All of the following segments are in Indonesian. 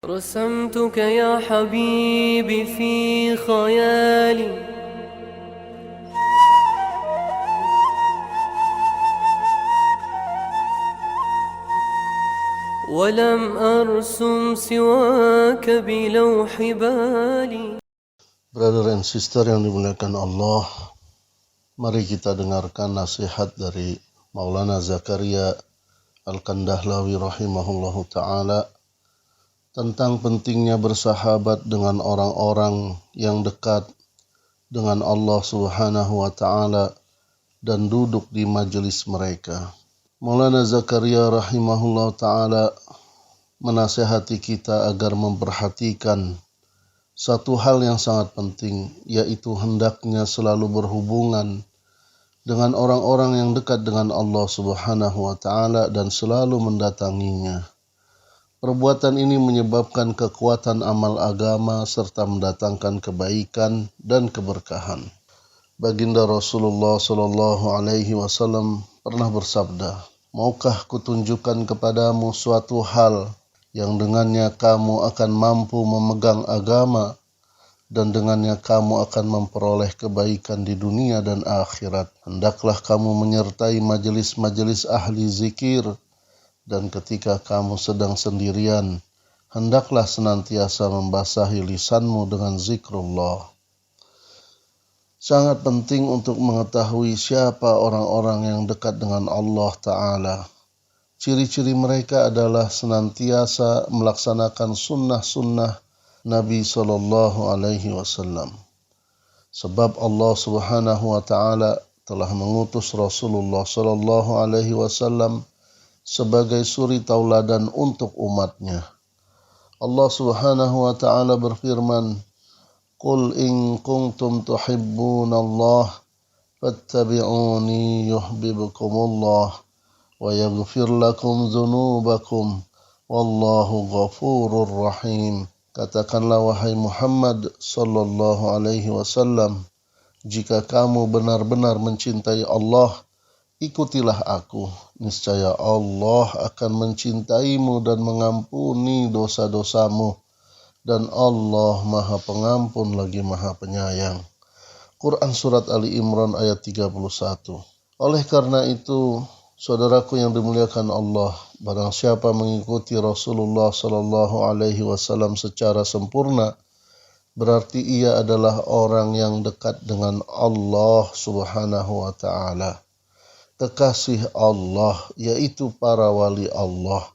رسمتك يا حبيبي في خيالي ولم أرسم سواك بلوح بالي. Brother and sister yang dimuliakan Allah, mari kita dengarkan nasihat dari Maulana Zakaria Al-Kandahlawi rahimahullahu ta'ala tentang pentingnya bersahabat dengan orang-orang yang dekat dengan Allah subhanahu wa ta'ala dan duduk di majelis mereka. Maulana Zakaria rahimahullahu ta'ala menasihati kita agar memperhatikan satu hal yang sangat penting, yaitu hendaknya selalu berhubungan dengan orang-orang yang dekat dengan Allah subhanahu wa ta'ala dan selalu mendatanginya. Perbuatan ini menyebabkan kekuatan amal agama serta mendatangkan kebaikan dan keberkahan. Baginda Rasulullah SAW pernah bersabda, "Maukah kutunjukkan kepadamu suatu hal yang dengannya kamu akan mampu memegang agama dan dengannya kamu akan memperoleh kebaikan di dunia dan akhirat. Hendaklah kamu menyertai majelis-majelis ahli zikir, dan ketika kamu sedang sendirian, hendaklah senantiasa membasahi lisanmu dengan zikrullah." Sangat penting untuk mengetahui siapa orang-orang yang dekat dengan Allah Ta'ala. Ciri-ciri mereka adalah senantiasa melaksanakan sunnah-sunnah Nabi SAW. Sebab Allah Subhanahu wa Ta'ala telah mengutus Rasulullah SAW sebagai suri tauladan untuk umatnya. Allah Subhanahu wa Ta'ala berfirman, "Qul in kuntum tuhibbunallah fattabi'uni yuhibbukumullah wa yaghfir lakum dzunubakum wallahu ghafurur rahim." Katakanlah wahai Muhammad sallallahu alaihi wasallam, jika kamu benar-benar mencintai Allah, ikutilah aku. Niscaya Allah akan mencintaimu dan mengampuni dosa-dosamu, dan Allah Maha Pengampun lagi Maha Penyayang. Quran Surat Ali Imran ayat 31. Oleh karena itu, saudaraku yang dimuliakan Allah, barang siapa mengikuti Rasulullah SAW secara sempurna, berarti ia adalah orang yang dekat dengan Allah Subhanahu wa Ta'ala. Kekasih Allah, yaitu para wali Allah.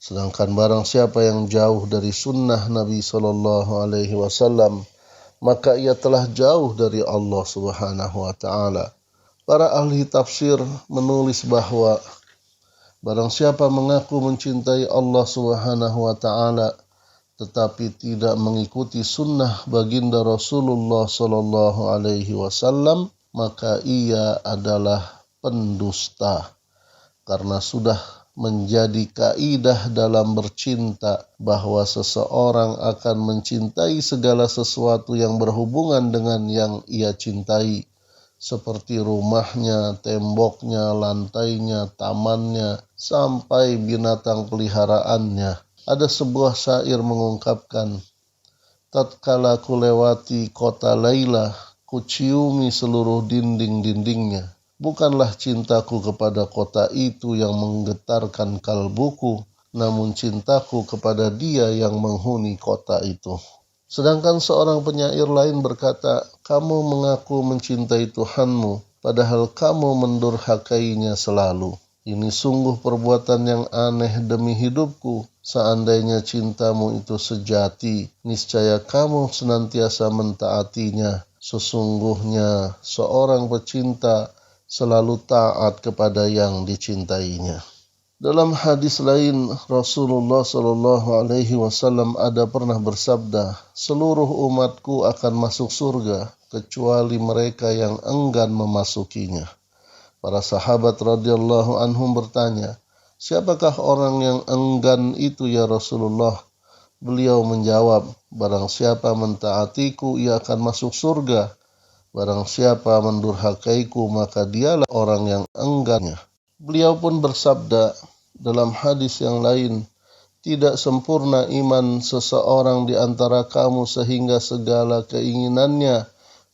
Sedangkan barang siapa yang jauh dari sunnah Nabi SAW, maka ia telah jauh dari Allah Subhanahu wa Ta'ala. Para ahli tafsir menulis bahwa barang siapa mengaku mencintai Allah Subhanahu wa Ta'ala tetapi tidak mengikuti sunnah baginda Rasulullah SAW, maka ia adalah pendusta. Karena sudah menjadi kaidah dalam bercinta bahwa seseorang akan mencintai segala sesuatu yang berhubungan dengan yang ia cintai, seperti rumahnya, temboknya, lantainya, tamannya, sampai binatang peliharaannya. Ada sebuah syair mengungkapkan, "Tatkala ku lewati kota Laila, ku ciumi seluruh dinding-dindingnya. Bukanlah cintaku kepada kota itu yang menggetarkan kalbuku, namun cintaku kepada dia yang menghuni kota itu." Sedangkan seorang penyair lain berkata, "Kamu mengaku mencintai Tuhanmu, padahal kamu mendurhakainya selalu. Ini sungguh perbuatan yang aneh demi hidupku. Seandainya cintamu itu sejati, niscaya kamu senantiasa mentaatinya. Sesungguhnya seorang pecinta selalu taat kepada yang dicintainya." Dalam hadis lain, Rasulullah SAW ada pernah bersabda, "Seluruh umatku akan masuk surga, kecuali mereka yang enggan memasukinya." Para sahabat radhiyallahu anhum bertanya, "Siapakah orang yang enggan itu ya Rasulullah?" Beliau menjawab, "Barang siapa mentaatiku, ia akan masuk surga. Barang siapa mendurhakaiku, maka dialah orang yang enggannya." Beliau pun bersabda dalam hadis yang lain, Tidak sempurna iman seseorang di antara kamu sehingga segala keinginannya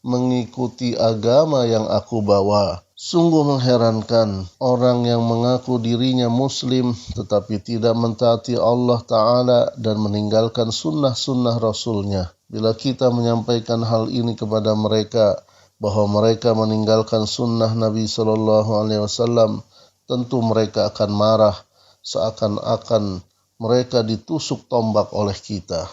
mengikuti agama yang aku bawa. Sungguh mengherankan orang yang mengaku dirinya muslim tetapi tidak mentaati Allah Ta'ala dan meninggalkan sunnah-sunnah Rasulnya. Bila kita menyampaikan hal ini kepada mereka, bahwa mereka meninggalkan sunnah Nabi SAW, tentu mereka akan marah seakan-akan mereka ditusuk tombak oleh kita.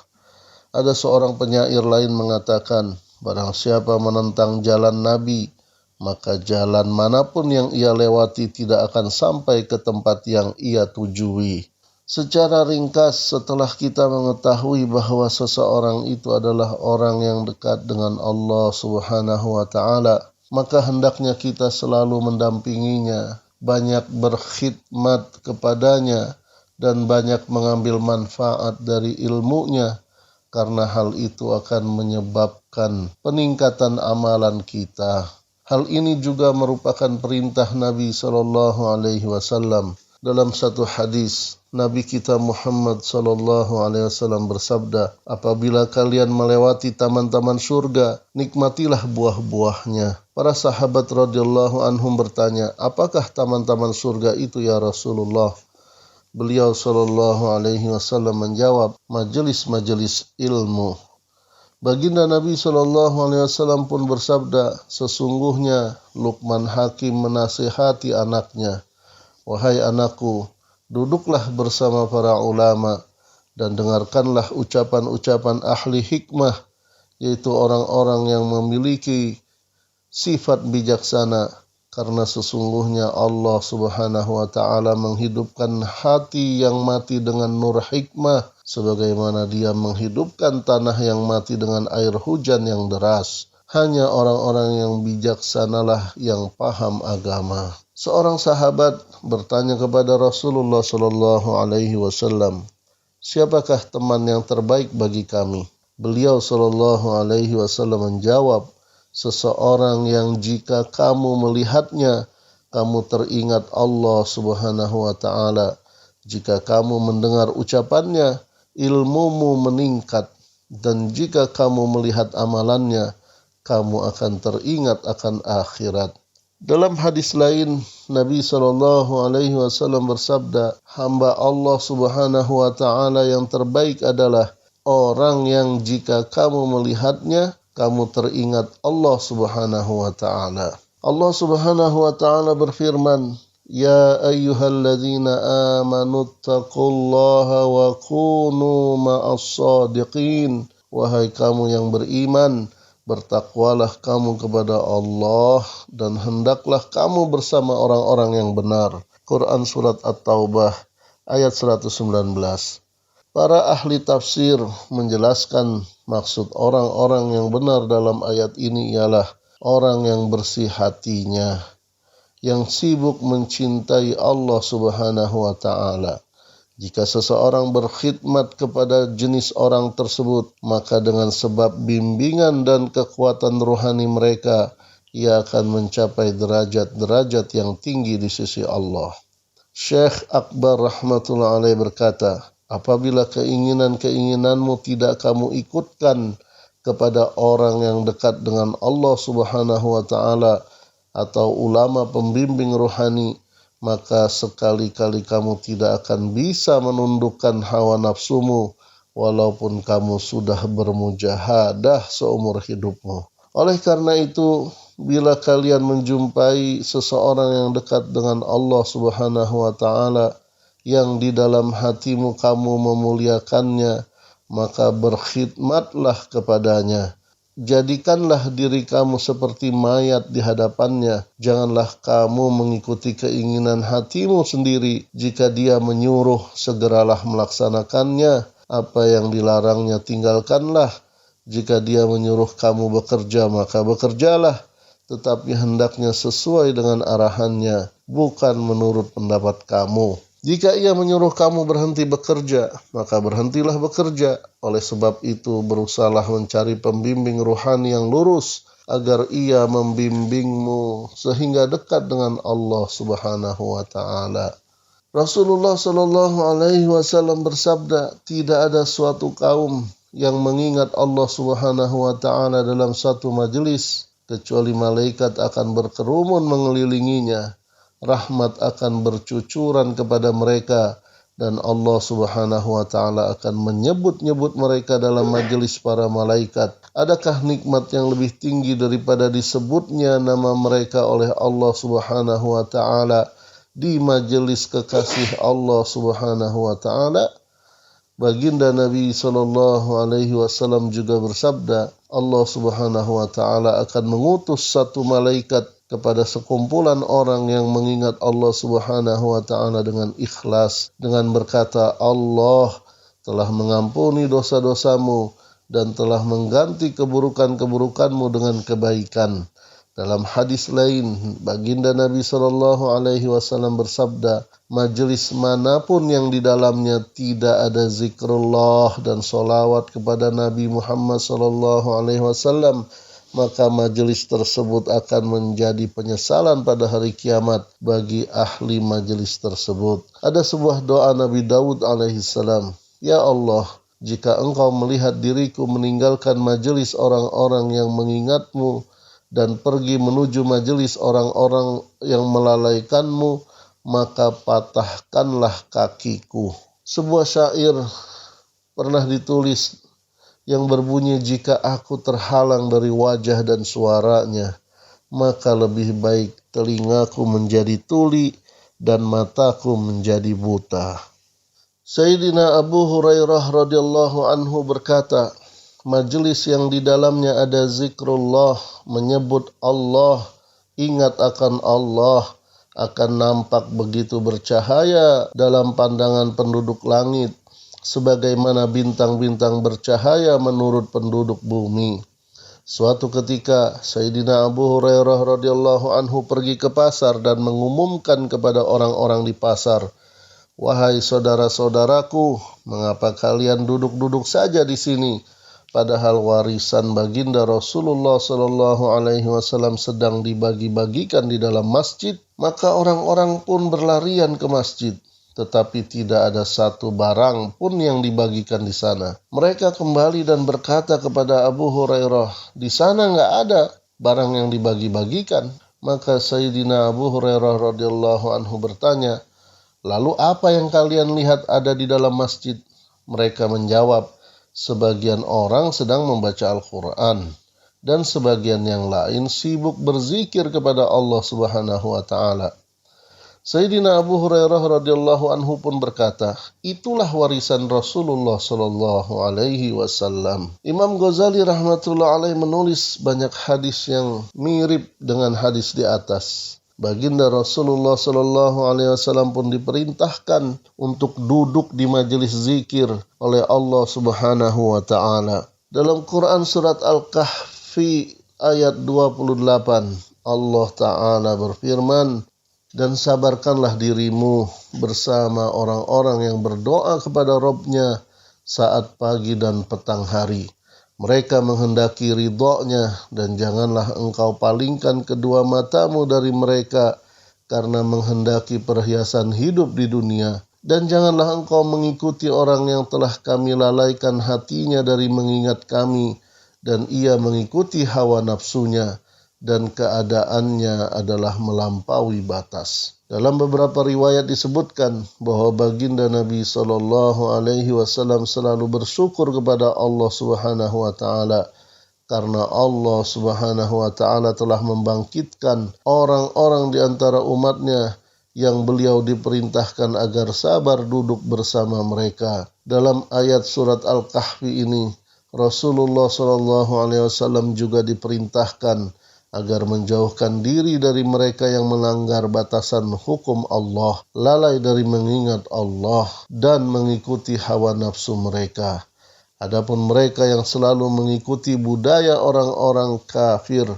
Ada seorang penyair lain mengatakan, barang siapa menentang jalan Nabi, maka jalan manapun yang ia lewati tidak akan sampai ke tempat yang ia tujui. Secara ringkas, setelah kita mengetahui bahwa seseorang itu adalah orang yang dekat dengan Allah Subhanahu wa Ta'ala, maka hendaknya kita selalu mendampinginya, banyak berkhidmat kepadanya, dan banyak mengambil manfaat dari ilmunya, karena hal itu akan menyebabkan peningkatan amalan kita. Hal ini juga merupakan perintah Nabi SAW. Dalam satu hadis, Nabi kita Muhammad SAW bersabda, apabila kalian melewati taman-taman surga, nikmatilah buah-buahnya. Para sahabat radhiyallahu anhum bertanya, apakah taman-taman surga itu ya Rasulullah? Beliau SAW menjawab, majelis-majelis ilmu. Baginda Nabi SAW pun bersabda, sesungguhnya Luqman Hakim menasihati anaknya, wahai anakku, duduklah bersama para ulama dan dengarkanlah ucapan-ucapan ahli hikmah, yaitu orang-orang yang memiliki sifat bijaksana. Karena sesungguhnya Allah Subhanahu wa Ta'ala menghidupkan hati yang mati dengan nur hikmah, sebagaimana Dia menghidupkan tanah yang mati dengan air hujan yang deras. Hanya orang-orang yang bijaksanalah yang paham agama. Seorang sahabat bertanya kepada Rasulullah SAW, siapakah teman yang terbaik bagi kami? Beliau SAW menjawab, seseorang yang jika kamu melihatnya, kamu teringat Allah Subhanahu wa Ta'ala. Jika kamu mendengar ucapannya, ilmumu meningkat. Dan jika kamu melihat amalannya, kamu akan teringat akan akhirat. Dalam hadis lain, Nabi SAW bersabda, hamba Allah Subhanahu wa Ta'ala yang terbaik adalah orang yang jika kamu melihatnya, kamu teringat Allah Subhanahu wa Ta'ala. Allah Subhanahu wa Ta'ala berfirman, ya ayyuhalladzina amanu taqullaha wa kunu ma'as-sadiqin. Wahai kamu yang beriman, bertakwalah kamu kepada Allah dan hendaklah kamu bersama orang-orang yang benar. Quran Surat At-Taubah ayat 119. Para ahli tafsir menjelaskan maksud orang-orang yang benar dalam ayat ini ialah orang yang bersih hatinya, yang sibuk mencintai Allah Subhanahu wa Ta'ala. Jika seseorang berkhidmat kepada jenis orang tersebut, maka dengan sebab bimbingan dan kekuatan rohani mereka, ia akan mencapai derajat-derajat yang tinggi di sisi Allah. Syekh Akbar rahmatullah alaih berkata, apabila keinginan-keinginanmu tidak kamu ikutkan kepada orang yang dekat dengan Allah Subhanahu wa Ta'ala atau ulama pembimbing rohani, maka sekali-kali kamu tidak akan bisa menundukkan hawa nafsumu walaupun kamu sudah bermujahadah seumur hidupmu. Oleh karena itu, bila kalian menjumpai seseorang yang dekat dengan Allah Subhanahu wa Ta'ala, yang di dalam hatimu kamu memuliakannya, maka berkhidmatlah kepadanya. Jadikanlah diri kamu seperti mayat di hadapannya. Janganlah kamu mengikuti keinginan hatimu sendiri. Jika dia menyuruh, segeralah melaksanakannya. Apa yang dilarangnya tinggalkanlah. Jika dia menyuruh kamu bekerja, maka bekerjalah. Tetapi hendaknya sesuai dengan arahannya, bukan menurut pendapat kamu. Jika ia menyuruh kamu berhenti bekerja, maka berhentilah bekerja. Oleh sebab itu, berusahalah mencari pembimbing rohani yang lurus, agar ia membimbingmu sehingga dekat dengan Allah Subhanahu wa Ta'ala. Rasulullah Shallallahu Alaihi Wasallam bersabda, tidak ada suatu kaum yang mengingat Allah Subhanahu Wa Taala dalam satu majelis kecuali malaikat akan berkerumun mengelilinginya, rahmat akan bercucuran kepada mereka, dan Allah Subhanahu Wa Taala akan menyebut-nyebut mereka dalam majelis para malaikat. Adakah nikmat yang lebih tinggi daripada disebutnya nama mereka oleh Allah Subhanahu Wa Taala di majelis kekasih Allah Subhanahu Wa Taala? Baginda Nabi Sallallahu Alaihi Wasallam juga bersabda, Allah Subhanahu Wa Taala akan mengutus satu malaikat kepada sekumpulan orang yang mengingat Allah Subhanahu Wa Taala dengan ikhlas, dengan berkata, Allah telah mengampuni dosa-dosamu dan telah mengganti keburukan-keburukanmu dengan kebaikan. Dalam hadis lain, baginda Nabi Sallallahu Alaihi Wasallam bersabda, majelis manapun yang di dalamnya tidak ada zikrullah dan solawat kepada Nabi Muhammad Sallallahu Alaihi Wasallam, maka majelis tersebut akan menjadi penyesalan pada hari kiamat bagi ahli majelis tersebut. Ada sebuah doa Nabi Daud alaihissalam, Ya Allah, jika engkau melihat diriku meninggalkan majelis orang-orang yang mengingatmu dan pergi menuju majelis orang-orang yang melalaikanmu, maka patahkanlah kakiku. Sebuah syair pernah ditulis yang berbunyi, jika aku terhalang dari wajah dan suaranya, maka lebih baik telingaku menjadi tuli dan mataku menjadi buta. Sayyidina Abu Hurairah radhiyallahu anhu berkata, majelis yang di dalamnya ada zikrullah, menyebut Allah, ingat akan Allah, akan nampak begitu bercahaya dalam pandangan penduduk langit, sebagaimana bintang-bintang bercahaya menurut penduduk bumi. Suatu ketika Sayyidina Abu Hurairah radhiyallahu anhu pergi ke pasar dan mengumumkan kepada orang-orang di pasar, wahai saudara-saudaraku, mengapa kalian duduk-duduk saja di sini? Padahal warisan baginda Rasulullah Sallallahu Alaihi Wasallam sedang dibagi-bagikan di dalam masjid. Maka orang-orang pun berlarian ke masjid, tetapi tidak ada satu barang pun yang dibagikan di sana. Mereka kembali dan berkata kepada Abu Hurairah, di sana nggak ada barang yang dibagi-bagikan. Maka Sayyidina Abu Hurairah radhiyallahu anhu bertanya, lalu apa yang kalian lihat ada di dalam masjid? Mereka menjawab, sebagian orang sedang membaca Al-Quran dan sebagian yang lain sibuk berzikir kepada Allah Subhanahu wa Ta'ala. Sayyidina Abu Hurairah radhiyallahu anhu pun berkata, itulah warisan Rasulullah sallallahu alaihi wasallam. Imam Ghazali rahmatullah alaih menulis banyak hadis yang mirip dengan hadis di atas. Baginda Rasulullah Sallallahu Alaihi Wasallam pun diperintahkan untuk duduk di majelis zikir oleh Allah Subhanahu Wa Taala. Dalam Quran surat Al-Kahfi ayat 28, Allah Taala berfirman, dan sabarkanlah dirimu bersama orang-orang yang berdoa kepada Rabb-Nya saat pagi dan petang hari. Mereka menghendaki ridhonya, dan janganlah engkau palingkan kedua matamu dari mereka karena menghendaki perhiasan hidup di dunia. Dan janganlah engkau mengikuti orang yang telah kami lalaikan hatinya dari mengingat kami, dan ia mengikuti hawa nafsunya, dan keadaannya adalah melampaui batas. Dalam beberapa riwayat disebutkan bahwa baginda Nabi Sallallahu Alaihi Wasallam selalu bersyukur kepada Allah Subhanahu Wa Taala karena Allah Subhanahu Wa Taala telah membangkitkan orang-orang di antara umatnya yang beliau diperintahkan agar sabar duduk bersama mereka. Dalam ayat surat Al-Kahfi ini, Rasulullah Sallallahu Alaihi Wasallam juga diperintahkan agar menjauhkan diri dari mereka yang melanggar batasan hukum Allah, lalai dari mengingat Allah, dan mengikuti hawa nafsu mereka. Adapun mereka yang selalu mengikuti budaya orang-orang kafir,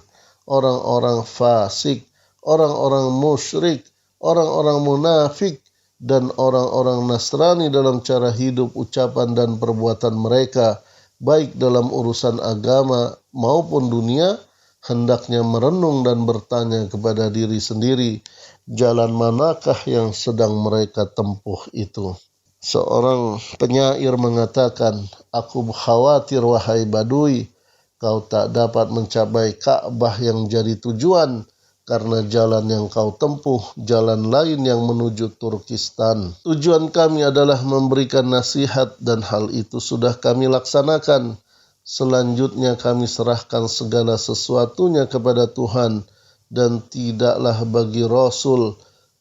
orang-orang fasik, orang-orang musyrik, orang-orang munafik, dan orang-orang Nasrani dalam cara hidup, ucapan, dan perbuatan mereka, baik dalam urusan agama maupun dunia, hendaknya merenung dan bertanya kepada diri sendiri jalan manakah yang sedang mereka tempuh itu. Seorang penyair mengatakan, aku khawatir wahai Badui, kau tak dapat mencapai Ka'bah yang jadi tujuan karena jalan yang kau tempuh, jalan lain yang menuju Turkistan. Tujuan kami adalah memberikan nasihat dan hal itu sudah kami laksanakan. Selanjutnya kami serahkan segala sesuatunya kepada Tuhan dan tidaklah bagi Rasul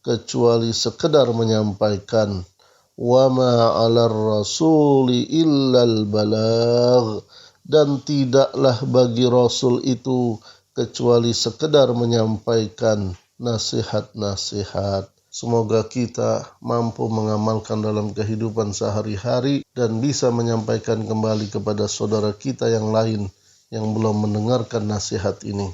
kecuali sekedar menyampaikan. Wa ma 'alar rasuli illal balagh, dan tidaklah bagi Rasul itu kecuali sekedar menyampaikan nasihat-nasihat. Semoga kita mampu mengamalkan dalam kehidupan sehari-hari dan bisa menyampaikan kembali kepada saudara kita yang lain yang belum mendengarkan nasihat ini.